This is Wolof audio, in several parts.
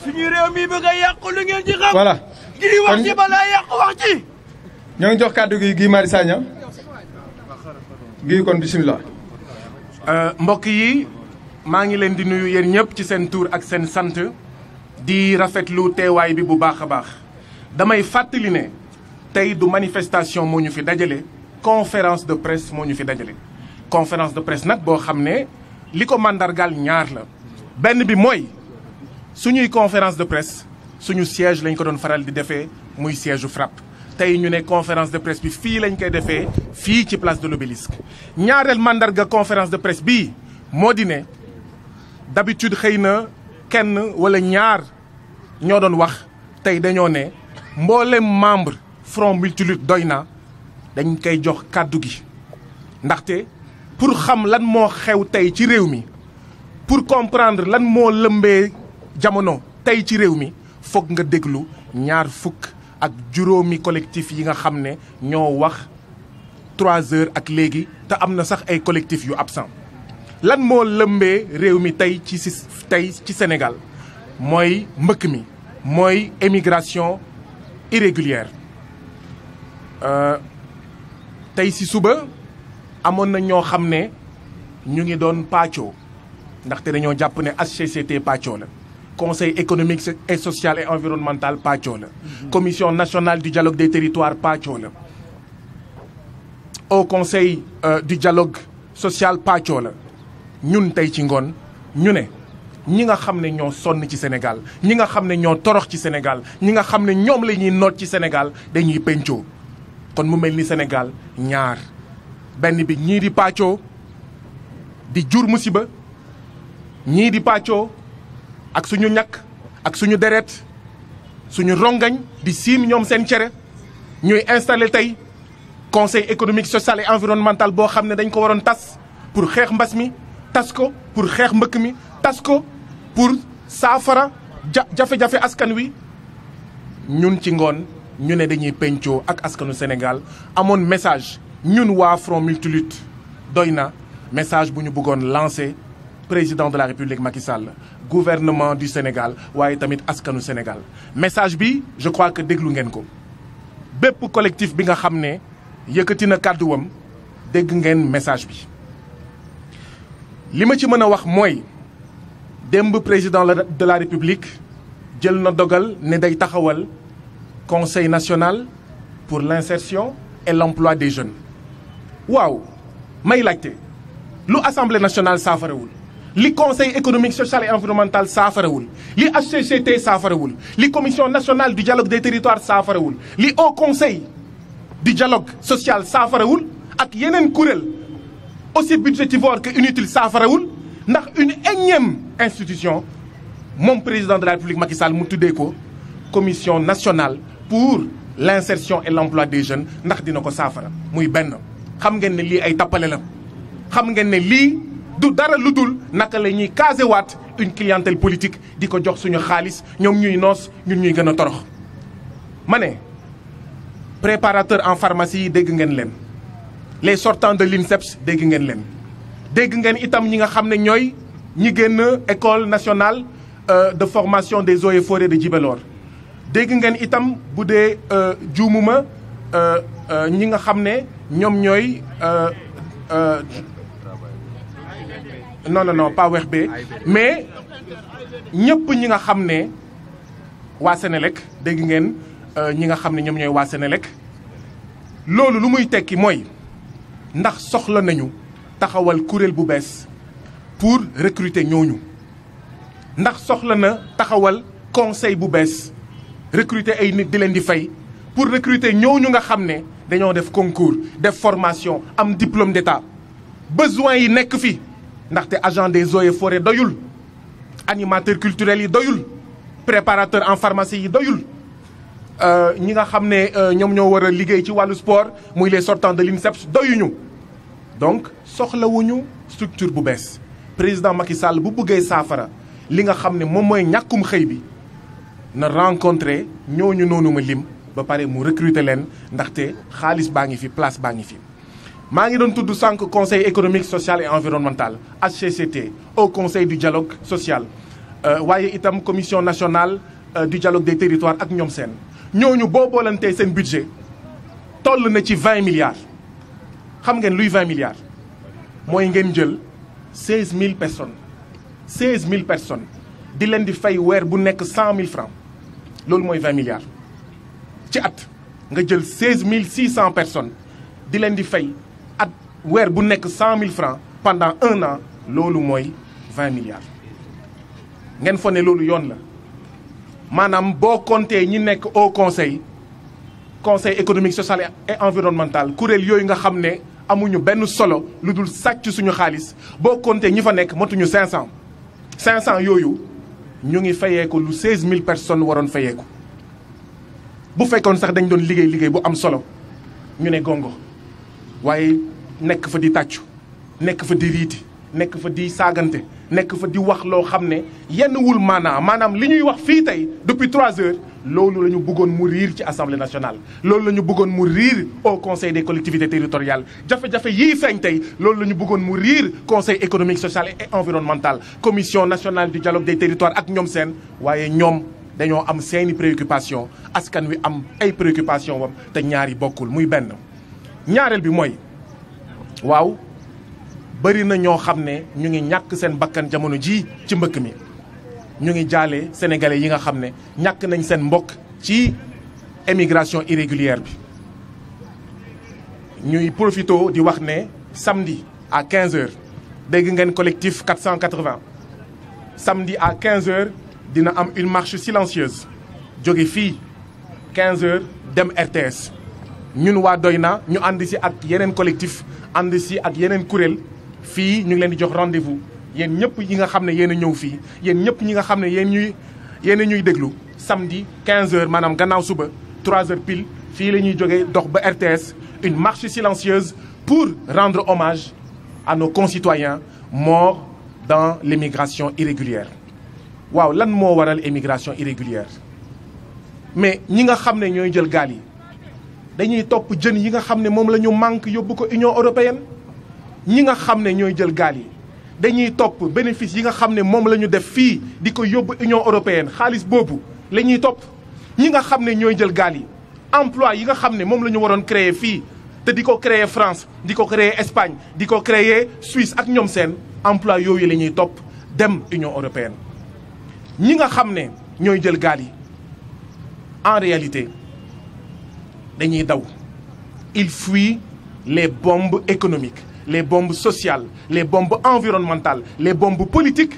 suñu réew mi bëgg a yàqu lu ngeen ci xam. voilà Guy wax ci balaa yàqu wax ci. ñoo ngi jox kàddu gi Guy Marius Sagna Guy kon bisimilah. mbokk yi maa ngi leen di nuyu yéen ñëpp ci seen tur ak seen sant di rafetlu teewaay bi bu baax a baax damay fàttali ne tey du manifestation moo ñu fi dajale conférence de presse moo ñu fi dajale. conférence de presse nag boo xam ne li ko mandargaal ñaar la benn bi mooy suñuy conférence de presse suñu siège lañ ko doon faral di defee muy siège u FRAPP tey ñu ne conférence de presse bi fii lañ koy defee fii ci place de l'Obélisque ñaareel mandarga conférence de presse bii moo di ne d'habitude xëy na kenn wala ñaar ñoo doon wax tey dañoo ne mboolem membre Front Multilutte doy na dañ koy jox kàddu gi ndaxte pour xam lan moo xew tey ci réew mi pour comprendre lan moo lëmbee jamono tey ci réew mi foog nga déglu ñaar fukk ak juróomi collectif yi nga xam ne ñoo wax 3 heures ak léegi te am na sax ay collectif yu absent lan moo lëmbee réew mi tey ci Sénégal mooy mbëkk mi mooy émigration irrégulière tey si suba amoon na ñoo xam ne ñu ngi doon pàccoo ndaxte dañoo jàpp ne HCCT pàccoo la conseil économique et social et environnemental pàccoo la commission nationale du dialogue des territoires pàccoo la au conseil du dialogue social pàccoo la ñun tey ci ngoon ñu ne ñi nga xam ne ñoo sonn ci Sénégal ñi nga xam ne ñoo torox ci Sénégal ñi nga xam ne ñoom la ñuy noot ci Sénégal dañuy pencoo kon mu mel ni Sénégal ñaar benn bi ñii di pàccoo di jur musiba ñii di pàccoo ak suñu ñàkk ak suñu deret suñu rongañ di siim ñoom seen cere ñuy installé tey conseil économique social et environnemental boo xam ne dañ ko waroon tas pour xeex mbas mi tas ko pour xeex mbëkk mi tas ko pour saafara jafe-jafe askan wi ñun ci ngoon ñu ne dañuy pencoo ak askanu Sénégal amoon message ñun waa Front Multilutte doy na message bu ñu bëggoon lancer président de la République Macky Sall gouvernement du Sénégal waaye tamit askanu Sénégal message bi je crois que déglu ngeen ko bépp collectif bi nga xam ne yëkkati na kàdduwam dégg ngeen message bi li ma ci mën a wax mooy démb président de la République jël na dogal ne day taxawal conseil national pour l'insertion et l'emploi des jeunes waaw may laajte lu assemblée nationale saafarawul li conseil économique social et environnemental saafarawul li HCCT saafarawul li commission nationale du dialogue des territoires saafarawul li haut conseil du dialogue social saafarawul ak yeneen kuréel aussi budgétivore que inutile saafarawul ndax une énième institution moom président de la République Macky Sall mu tuddee ko commission nationale pour l'insertion et l'emploi des jeunes ndax dina ko saafara muy benn xam ngeen ne lii ay tappale la xam ngeen ne lii du dara lu dul naka la ñuy casewaat une clientèle politique di ko jox suñu xaalis ñoom ñuy noos ñun ñuy gën a torox ma ne préparateur en pharmacie yi dégg ngeen leen les sortants de l'INSEPS dégg ngeen leen dégg ngeen itam ñi nga xam ne ñooy ñi génn école nationale de formation des eaux et forêts de Djibélor dégg ngeen itam bu dee juumuma ñi nga xam ne ñoom ñooy non pas weex bee mais ñëpp ñi nga xam ne waa Sénélec dégg ngeen ñi nga xam ne ñoom ñooy waa Sénélec loolu lu muy tekki mooy ndax soxla nañu taxawal kuréel bu bees pour recruter ñooñu ndax soxla na taxawal conseil bu bees recruter ay nit di leen di fay pour recruter ñooñu nga xam ne dañoo def concours def formation am diplôme d'état besoin yi nekk fi ndaxte agent des eaux et forêts doyul animateur culturel yi doyul préparateur en pharmacie yi doyul ñi nga xam ne ñoom ñoo war a liggéey ci wàllu sport muy les sortants de l'INSEPS doyuñu donc soxlawuñu structure bu bees président Macky Sall bu bëggee saafara li nga xam ne moom mooy ñàkkum xëy bi na rencontrer ñooñu noonu ma lim ba pare mu recruter leen ndaxte xaalis baa ngi fi place baa ngi fi. maa ngi doon tudd sànq conseil économique social et environnemental HCCT au conseil du dialogue social waaye itam commission nationale du dialogue des territoires ak ñoom seen ñooñu boo boolantee seen budget toll na ci 20 milliards xam ngeen luy 20 milliards mooy ngeen jël 16000 personnes 16000 personnes di leen di fay weer bu nekk 100000 francs loolu mooy 20 milliards ci at nga jël 16600 personnes di leen di fay at weer bu nekk 100000 francs pendant 1 an loolu mooy 20 milliards ngeen fo ne loolu yoon la maanaam boo compté ñi nekk au conseil économique social et environnemental kuréel yooyu nga xam ne amuñu benn solo lu dul sàcc suñu xaalis boo compté ñi fa nekk matuñu 500 yooyu ñu ngi fayeeku lu 16000 personnes waroon fayeeku bu fekkoon sax dañ doon liggéey bu am solo ñu ne gongo waaye nekk fa di tàccu nekk fa di riiti nekk fa di saagante nekk fa di wax loo xam ne yenn wul maanaam li ñuy wax fii tey depuis 3 heures loolu la ñu bëggoon mu riir ci assemblée nationale loolu la ñu bëggoon mu riir au conseil des collectivités territoriales jafe-jafe yii feeñ tey loolu la ñu bëggoon mu riir conseil économique social et environnemental commission nationale du dialogue des territoires ak ñoom seen waaye ñoom dañoo am seeni préoccupation askan wi am ay préoccupation wam te ñaari bokkul muy benn ñaareel bi mooy waaw bëri na ñoo xam ne ñu ngi ñàkk seen bakkan jamono jii ci mbëkk mi ñu ngi jaale sénégalais yi nga xam ne ñàkk nañ seen mbokk ci émigration irrégulière bi ñuy profito di wax ne samedi à 15h dégg ngeen collectif 480 samedi à 15h dina am une marche silencieuse jóge fii 15h dem RTS ñun waa Doyna ñu ànd si ak yeneen collectif ànd si ak yeneen kuréel fii ñu ngi leen di jox rendez-vous yéen ñëpp yi nga xam ne yéen a ñëw fii yéen ñëpp ñi nga xam ne yéen a ñuy déglu samedi 15h maanaam gannaaw suba 3h pile fii la ñuy jógee dox ba RTS une marche silencieuse pour rendre hommage à nos concitoyens morts dans l'immigration irrégulière. waaw lan moo waral immigration irrégulière mais ñi nga xam ne ñooy jël gaal yi dañuy topp jën yi nga xam ne moom la ñu manque yóbbu ko Union européenne ñi nga xam ne ñooy jël gaal yi dañuy topp bénéfice yi nga xam ne moom la ñu def fii di ko yóbbu Union européenne xaalis boobu la ñuy topp ñi nga xam ne ñooy jël gaal yi emploi yi nga xam ne moom la ñu waroon créer fii te di ko créer France di ko créer Espagne di ko créer Suisse ak ñoom seen emploi yooyu la ñuy topp dem Union européenne ñi nga xam ne ñooy jël gaal yi en réalité dañuy daw ils fuient les bombes économiques les bombes sociales les bombes environnementales les bombes politiques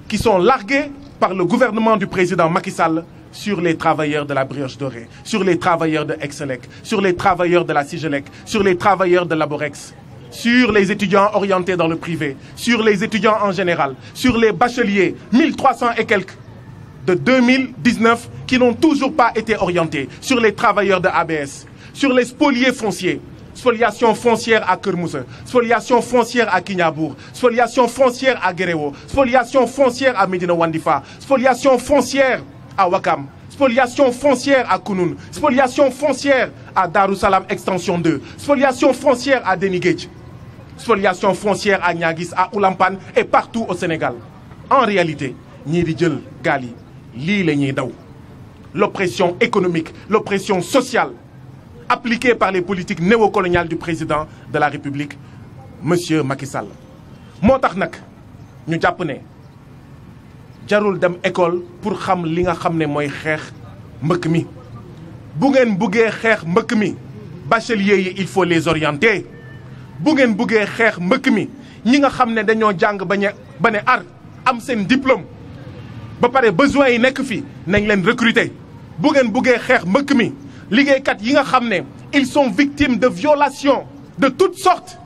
qui sont larguées par le gouvernement du président Macky Sall sur les travailleurs de la Brioche Dorée, sur les travailleurs de Excelec, sur les travailleurs de la Sigelec, sur les travailleurs de Laborex, sur les étudiants orientés dans le privé, sur les étudiants en général, sur les bacheliers, 1300 et quelques de 2019 qui n'ont toujours pas été orientés, sur les travailleurs de ABS, sur les spoliés fonciers, spoliation foncière à Keur Moussa, spoliation foncière à Kignaabour, spoliation foncière à Guéréo, spoliation foncière à Médina Wandifa, spoliation foncière à Wakam, spoliation foncière à Kounoun, spoliation foncière à Darussalam Extension 2, spoliation foncière à Denigej, spoliation foncière à Niaguis, à Oulampan et partout au Sénégal. En réalité, ñii di jël gaal yi lii la ñuy daw l'oppression économique, l'oppression sociale appliquée par les politiques néocoloniales du président de la République, monsieur Macky Sall. moo tax nag ñu jàpp ne jarul dem école pour xam li nga xam ne mooy xeex mbëkk mi bu ngeen buggee xeex mbëkk mi bacheliers yi il faut les orienter bu ngeen buggee xeex mbëkk mi ñi nga xam ne dañoo jàng ba ne ar am seen diplôme ba pare besoin yi nekk fi nañ leen recruter bu ngeen buggee xeex mbëkk mi liggéeykat yi nga xam ne ils sont victimes de violations de toutes sortes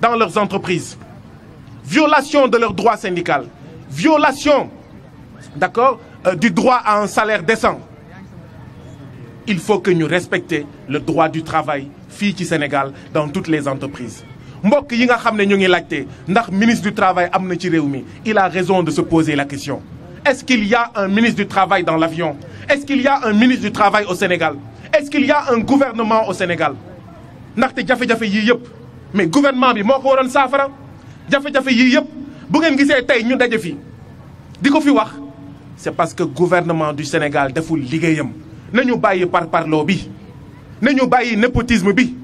dans leurs entreprises violation de leurs droits syndicaux violation d'accord du droit à un salaire décent il faut que ñu respecter le droit du travail fii ci Sénégal dans toutes les entreprises mbokk yi nga xam ne ñu ngi laajte ndax ministre du travail am na ci réew mi il a raison de se poser la question est-ce qu'il y a un ministre du travail dans l'avion est-ce qu'il y a un ministre du travail au Sénégal est-ce qu'il y a un gouvernement au Sénégal ndaxte jafe-jafe yii yëpp mais gouvernement bi moo ko waroon saafara jafe-jafe yii yëpp bu ngeen gisee tey ñu daje fi di ko fi wax c'est parce que gouvernement du Sénégal deful liggéeyam nañu bàyyi parparloo bi nañu bàyyi népotisme bi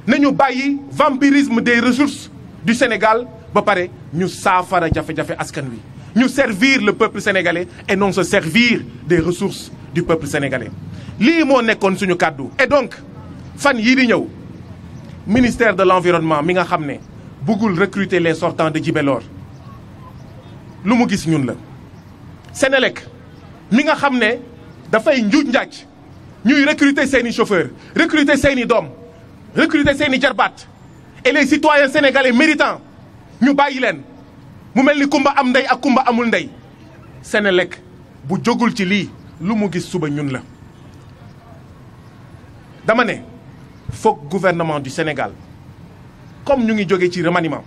nañu bàyyi vampirisme des ressources du Sénégal ba pare ñu saafara jafe-jafe askan wi ñu servir le peuple sénégalais et non se servir des ressources du peuple sénégalais lii moo nekkoon suñu kàddu et donc fan yii di ñëw ministère de l'environnement mi nga xam ne bëggul recruter les sortants de Djibélor lu mu gis ñun la Sénélec mi nga xam ne dafay njuuj njaaj ñuy recruter seeni chauffeurs recruter seeni doom recruter seeni jarbaat et les citoyens sénégalais méritants ñu bàyyi leen mu mel ni kumba am ndey ak kumba amul ndey Sénélec bu jógul ci lii lu mu gis suba ñun la dama ne foog gouvernement du Sénégal comme ñu ngi jóge ci remaniement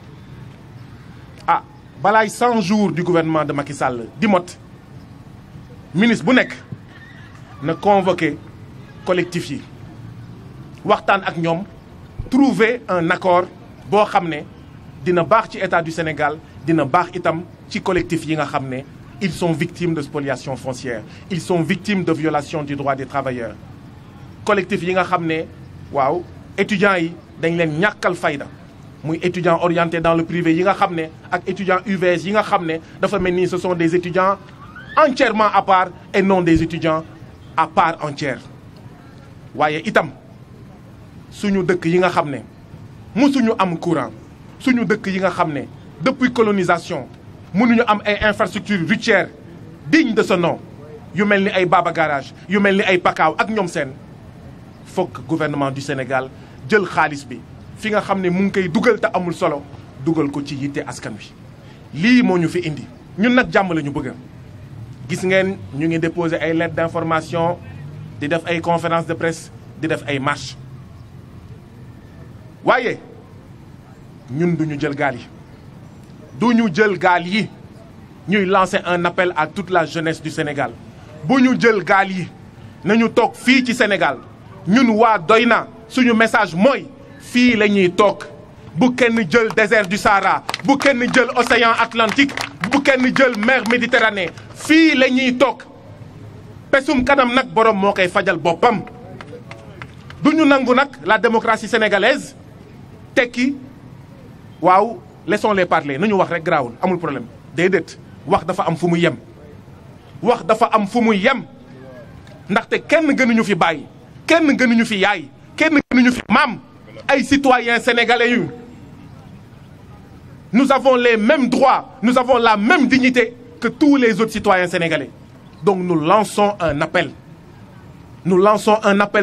ah balaay 100 jours du gouvernement de Macky Sall di mot ministre bu nekk na convoqué collectif yi waxtaan ak ñoom trouver un accord boo xam ne dina baax ci état du Sénégal dina baax itam ci collectif yi nga xam ne ils sont victimes de spoliation foncière ils sont victimes de violation du droit des travailleurs collectif yi nga xam ne waaw étudiants yi dañ leen ñàkkal fayda muy étudiants orientés dans le privé yi nga xam ne ak étudiants UVS yi nga xam ne dafa mel ni ce sont des étudiants entièrement à part et non des étudiants à part entière waaye itam suñu dëkk yi nga xam ne mësuñu am courant suñu dëkk yi nga xam ne depuis colonisation mënuñu am ay infrastructures routières dignes de ce nom yu mel ni ay Baba Garage yu mel ni ay Pakaaw ak ñoom seen fokk gouvernement du Sénégal jël xaalis bi fi nga xam ne mu ngi koy dugal te amul solo dugal ko ci yitte askan wi lii moo ñu fi indi ñun nag jàmm la ñu bëgg gis ngeen ñu ngi déposer ay lettres d'information di def ay conférences de presse di def ay marches waaye ñun duñu jël gaal yi duñu jël gaal yi ñuy lancer un appel à toute la jeunesse du Sénégal bu ñu jël gaal yi nañu toog fii ci Sénégal ñun waa Doyna suñu message mooy fii la ñuy toog bu kenn jël désert du Sahara bu kenn jël océan Atlantique bu kenn jël mer Méditerranée fii la ñuy toog pesum kanam nag borom moo koy fajal boppam duñu nangu nag la démocratie sénégalaise tekki waaw laissons-les parler nañu wax rek garaawul amul problème déedéet wax dafa am fu mu yem wax dafa am fu mu yem ndaxte kenn gënuñu fi bàyyi kenn gënuñu fi yaay kenn gënuñu fi maam ay citoyens sénégalais yu nous avons les mêmes droits nous avons la même dignité que tous les autres citoyens sénégalais donc nous lançons un appel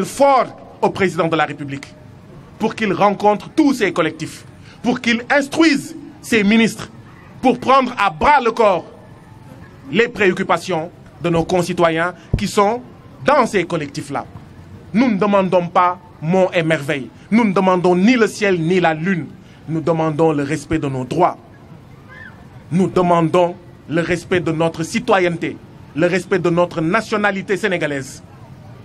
fort au président de la République pour qu'il rencontre tous ces collectifs pour qu'il instruise ses ministres pour prendre à bras le corps les préoccupations de nos concitoyens qui sont dans ces collectifs-là. Nous ne demandons pas monts et merveilles. Nous ne demandons ni le ciel ni la lune. Nous demandons le respect de nos droits. Nous demandons le respect de notre citoyenneté, le respect de notre nationalité sénégalaise.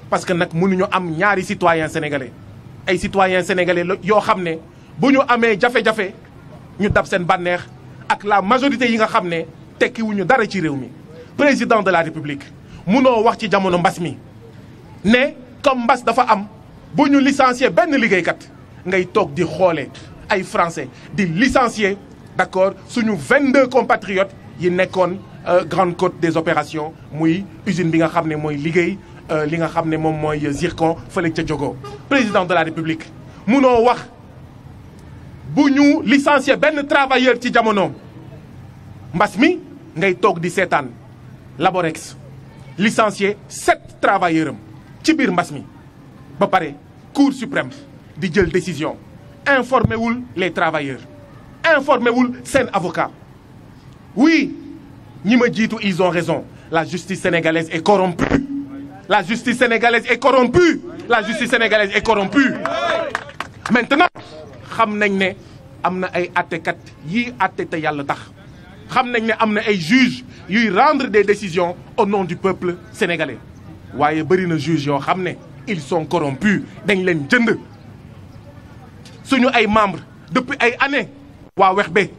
Parce que nag mënuñu am ñaari citoyens sénégalais ay citoyens sénégalais yoo xam ne bu ñu amee jafe-jafe ñu dab seen bànneex ak la majorité yi nga xam ne tekkiwuñu dara ci réew mi. Président de la République munoo wax ci jamono mbas mi ne comme mbas dafa am bu ñu licencier benn liggéeykat ngay toog di xoole ay français di licencier d'accord suñu 22 compatriotes yi nekkoon Grande Côte des Opérations muy usine bi nga xam ne mooy liggéey li nga xam ne moom mooy zircon fële ca Diogo. Président de la République munoo wax bu ñu licencier benn travailleur ci jamono mbas mi ngay toog di seetaan Laborex licencier 7 travailleurs am ci biir mbas mi ba pare Cour suprême di jël décision informé wul les travailleurs informé wul seen avocat oui ñi ma jiitu ils ont raison la justice sénégalaise est corrompue la justice sénégalaise est corrompue la justice sénégalaise est corrompue maintenant xam nañ ne am na ay attekat yii atte te yàlla tax xam nañ ne am na ay juges yuy rendre des décisions au nom du peuple sénégalais waaye bëri na juges yoo xam ne ils sont corrompus dañ leen jënd suñu ay membres depuis ay années waa Wexbe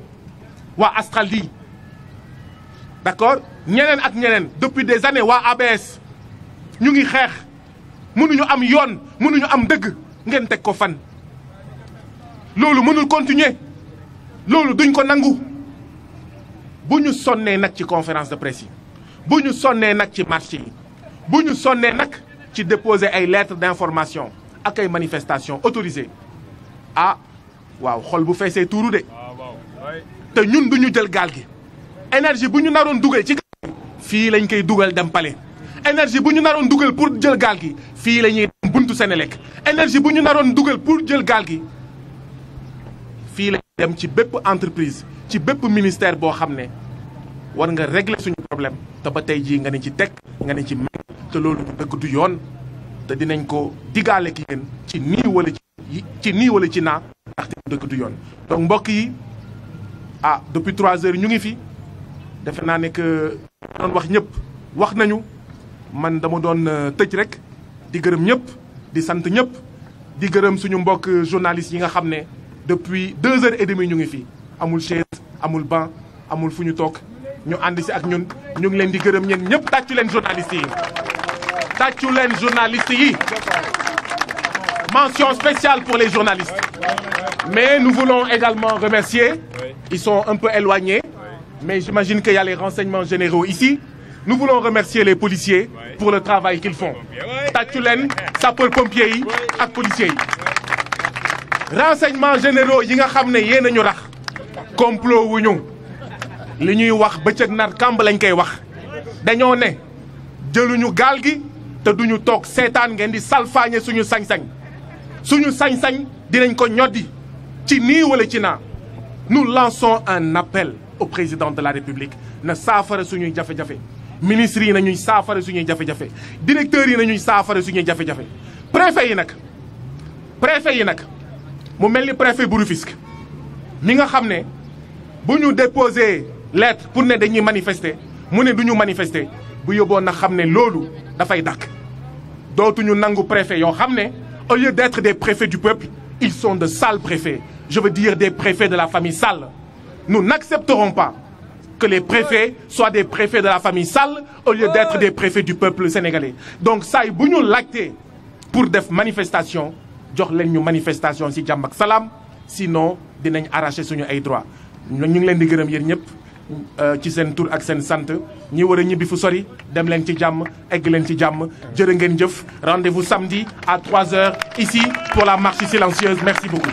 waa Astraldi d'accord ñeneen ak ñeneen depuis des années waa ABS ñu ngi xeex mënuñu am yoon mënuñu am dëgg ngeen teg ko fan. loolu mënul continuer loolu duñ ko nangu bu ñu sonnee nag ci conférence de presse yi bu ñu sonnee nag ci marché yi bu ñu sonnee nag ci déposer ay lettres d'information ak ay manifestations autorisées ah waaw xol bu feesee tuuru de te ñun duñu jël gaal gi énergie bu ñu naroon dugal ci gaal gi fii lañ koy dugal dem Palais énergie bu ñu naroon dugal pour jël gaal gi fii la ñuy dem buntu Senelec énergie bu ñu naroon dugal pour jël gaal gi fii lañ dem ci bépp entreprise ci bépp ministère boo xam ne war nga régler suñu problème te ba tey jii nga ne ci teg nga ne ci mel te loolu du dëgg du yoon te dinañ ko digaale ki yéen ci nii wala ci naa ndaxte du dëgg du yoon. donc mbokk yi ah depuis 3 heures ñu ngi fi defe naa ne que doon wax ñëpp wax nañu man dama doon tëj rek di gërëm ñëpp di sant ñëpp di gërëm suñu mbokk journalistes yi nga xam ne depuis 2 heures et demie ñu ngi fi amul chaise amul banc amul fu ñu toog ñu ànd si ak ñun ñu ngi leen di gërëm ñeen ñëpp tàccu leen journalistes yi tàccu leen journalistes yi mention spéciale pour les journalistes mais nous voulons également remercier ils sont un peu éloignés mais j'imagine qu'il y a les renseignements généraux ici nous voulons remercier les policiers pour le travail qu'ils font tàccu leen sapeurs-pompiers yi ak policiers yi renseignements généraux yi nga xam ne yéen a ñu rax complot wuñu li ñuy wax bëccëg nar kàmb lañ koy wax dañoo ne jëluñu gaal gi te duñu toog seetaan ngeen di salfaañe suñu sañ-sañ dinañ ko ñoddi ci nii wala ci naa nous lançons un appel au président de la République na saafara suñuy jafe-jafe ministres yi nañuy saafara suñuy jafe-jafe directeurs yi nañuy saafara suñuy jafe-jafe préfet yi nag mu mel ni préfet bu Rufisque mi nga xam ne bu ñu déposé lettre pour ne dañuy manifester mu ne duñu manifester bu yóbboon na xam ne loolu dafay dakk dootuñu nangu préfet yoo xam ne au lieu d'être des préfets du peuple ils sont de sales préfets je veux dire des préfets de la famille Sall nous n'accepterons pas que les préfets soient des préfets de la famille Sall au lieu d'être des préfets du peuple sénégalais donc saay bu ñu laajtee pour def manifestation jox leen ñu manifestation ci jàmm ak salaam sinon dinañ arracher suñu ay droits ñu ngi leen di gërëm yéen ñëpp ci seen tur ak seen sant ñi war a ñibbi fu sori dem leen ci jàmm egg leen ci jàmm jërë ngeen jëf rendez-vous samedi à 3 heures ici pour la marche silencieuse merci beaucoup